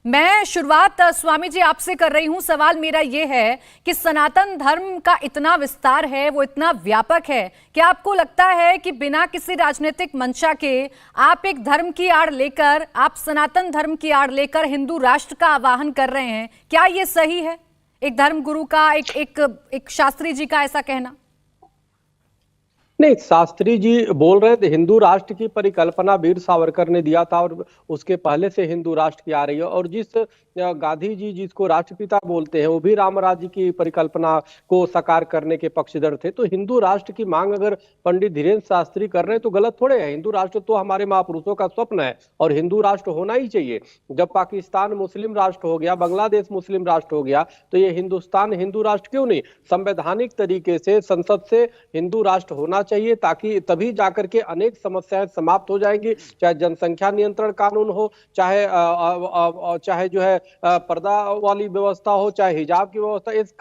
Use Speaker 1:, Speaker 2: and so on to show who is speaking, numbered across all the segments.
Speaker 1: मैं शुरुआत स्वामी जी आपसे कर रही हूं। सवाल मेरा यह है कि सनातन धर्म का इतना विस्तार है, वो इतना व्यापक है, क्या आपको लगता है कि बिना किसी राजनीतिक मंशा के आप एक धर्म की आड़ लेकर, आप सनातन धर्म की आड़ लेकर हिंदू राष्ट्र का आवाहन कर रहे हैं? क्या ये सही है? एक धर्म गुरु का, एक शास्त्री जी का ऐसा कहना?
Speaker 2: नहीं, शास्त्री जी बोल रहे थे हिंदू राष्ट्र की परिकल्पना वीर सावरकर ने दिया था और उसके पहले से हिंदू राष्ट्र की आ रही है। और जिस गांधी जी जिसको राष्ट्रपिता बोलते हैं वो भी राम राज्य की परिकल्पना को साकार करने के पक्षधर थे। तो हिंदू राष्ट्र की मांग अगर पंडित धीरेन्द्र शास्त्री कर रहे हैं तो गलत थोड़े है। हिंदू राष्ट्र तो हमारे महापुरुषों का स्वप्न है और हिंदू राष्ट्र होना ही चाहिए। जब पाकिस्तान मुस्लिम राष्ट्र हो गया, बांग्लादेश मुस्लिम राष्ट्र हो गया, तो ये हिंदुस्तान हिंदू राष्ट्र क्यों नहीं? संवैधानिक तरीके से संसद से हिंदू राष्ट्र होना चाहिए, ताकि तभी जाकर के अनेक समस्याएं समाप्त हो जाएंगी। चाहे जनसंख्या नियंत्रण कानून हो, चाहे जो है पर्दा वाली व्यवस्था हो, चाहे हिजाब की व्यवस्था, इस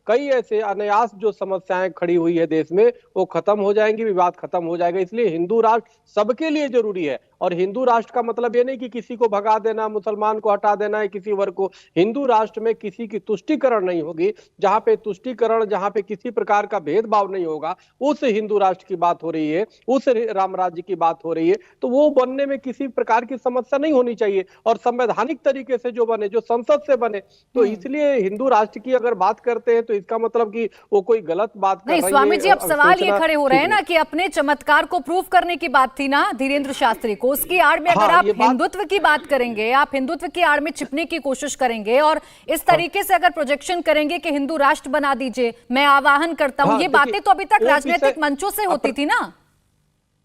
Speaker 2: कई ऐसे अनायास जो समस्याएं खड़ी हुई है देश में वो खत्म हो जाएंगी, विवाद खत्म हो जाएगा। इसलिए हिंदू राष्ट्र सबके लिए जरूरी है। और हिंदू राष्ट्र का मतलब ये नहीं कि किसी को भगा देना, मुसलमान को हटा देना है, किसी वर्ग को। हिंदू राष्ट्र में किसी की तुष्टीकरण नहीं होगी। जहां पे तुष्टीकरण, जहां पे किसी प्रकार का भेदभाव नहीं होगा, उस हिंदू राष्ट्र की बात हो रही है, उस राम राज्य की बात हो रही है। तो वो बनने में किसी प्रकार की समस्या नहीं होनी चाहिए और संवैधानिक तरीके से जो बने, जो संसद से बने। तो इसलिए हिंदू राष्ट्र की अगर बात करते हैं तो इसका मतलब कि वो कोई गलत बात कर रही है।
Speaker 1: स्वामी जी, अब सवाल ये खड़े हो रहे हैं ना कि अपने चमत्कार को प्रूव करने की बात थी ना धीरेन्द्र शास्त्री को, उसकी आड़ में अगर आप हिंदुत्व की बात करेंगे, आप हिंदुत्व की आड़ में छिपने की कोशिश करेंगे और इस तरीके से अगर प्रोजेक्शन करेंगे कि हिंदू राष्ट्र बना दीजिए, मैं आवाहन करता हूं, ये बातें तो अभी तक राजनीतिक मंचों से होती थी ना।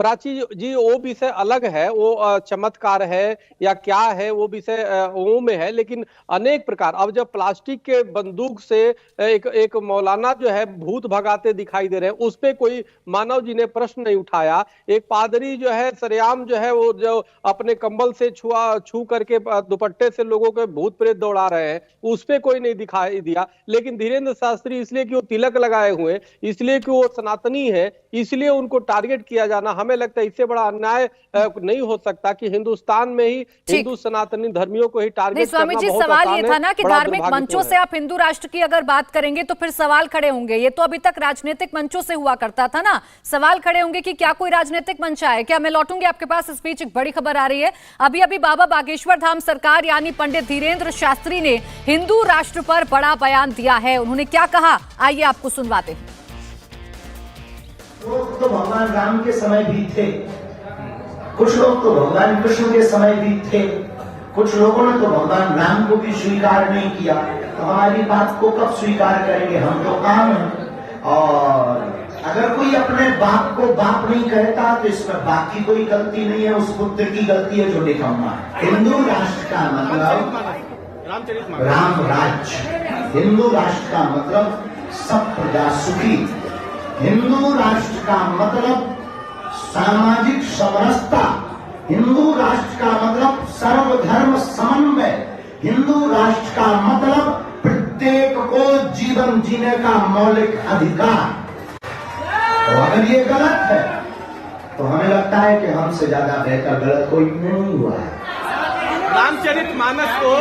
Speaker 2: प्राची जी, वो विषय अलग है, वो चमत्कार है या क्या है वो विषय वो में है। लेकिन अनेक प्रकार, अब जब प्लास्टिक के बंदूक से एक मौलाना जो है भूत भगाते दिखाई दे रहे हैं, उस पे कोई मानव जी ने प्रश्न नहीं उठाया। एक पादरी जो है सरेआम जो है वो जो अपने कंबल से छू करके दुपट्टे से लोगों के भूत प्रेत दौड़ा रहे हैं, उस पे कोई नहीं दिखाई दिया। लेकिन धीरेन्द्र शास्त्री इसलिए कि वो तिलक लगाए हुए, इसलिए कि वो सनातनी है, इसलिए उनको टारगेट किया जाना, हमें लगता है इससे बड़ा अन्याय नहीं हो सकता कि हिंदुस्तान में ही हिंदू सनातनी धर्मियों को ही टारगेट करना।
Speaker 1: स्वामी जी, सवाल ये था ना कि धार्मिक मंचों से आप हिंदू राष्ट्र की अगर बात करेंगे तो फिर सवाल खड़े होंगे। ये तो अभी तक राजनीतिक मंचों से हुआ करता था ना, सवाल खड़े होंगे कि क्या कोई राजनीतिक मंच है क्या? मैं लौटूंगी आपके पास। इस बीच एक बड़ी खबर आ रही है। अभी अभी बाबा बागेश्वर धाम सरकार यानी पंडित धीरेन्द्र शास्त्री ने हिंदू राष्ट्र पर बड़ा बयान दिया है। उन्होंने क्या कहा, आइए आपको सुनवाते हैं।
Speaker 3: लोग तो भगवान राम के समय भी थे, कुछ लोग तो भगवान कृष्ण के समय भी थे, कुछ लोगों ने तो भगवान राम को भी स्वीकार नहीं किया। तो हमारी बात को कब स्वीकार करेंगे? हम तो काम हैं। और अगर कोई अपने बाप को बाप नहीं कहता तो इसमें बाप की कोई गलती नहीं है, उस पुत्र की गलती है जो निकम्मा है। हिंदू राष्ट्र का मतलब राम राज्य, हिंदू राष्ट्र का मतलब सब प्रजा सुखी, हिंदू राष्ट्र का मतलब सामाजिक समरसता, हिंदू राष्ट्र का मतलब सर्वधर्म समन्वय, हिंदू राष्ट्र का मतलब प्रत्येक को जीवन जीने का मौलिक अधिकार। तो अगर ये गलत है तो हमें लगता है कि हमसे ज्यादा बेहतर गलत कोई नहीं हुआ है।
Speaker 4: रामचरितमानस को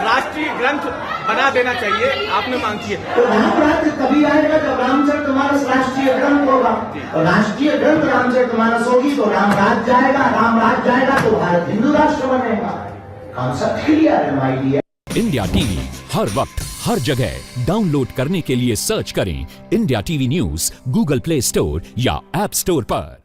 Speaker 4: राष्ट्रीय ग्रंथ बना देना चाहिए, आपने मांग की है।
Speaker 3: तो राम राज्य तभी आएगा जब रामचरितमानस राष्ट्रीय ग्रंथ होगा। तो राष्ट्रीय ग्रंथ रामचरितमानस होगी तो राम राज्य जाएगा, राम राज्य जाएगा तो भारत हिंदू राष्ट्र बनेगा। कॉन्सेप्ट क्लियर है माय डियर।
Speaker 5: इंडिया टीवी हर वक्त हर जगह डाउनलोड करने के लिए सर्च करें India TV news Google play store या ऐप स्टोर पर।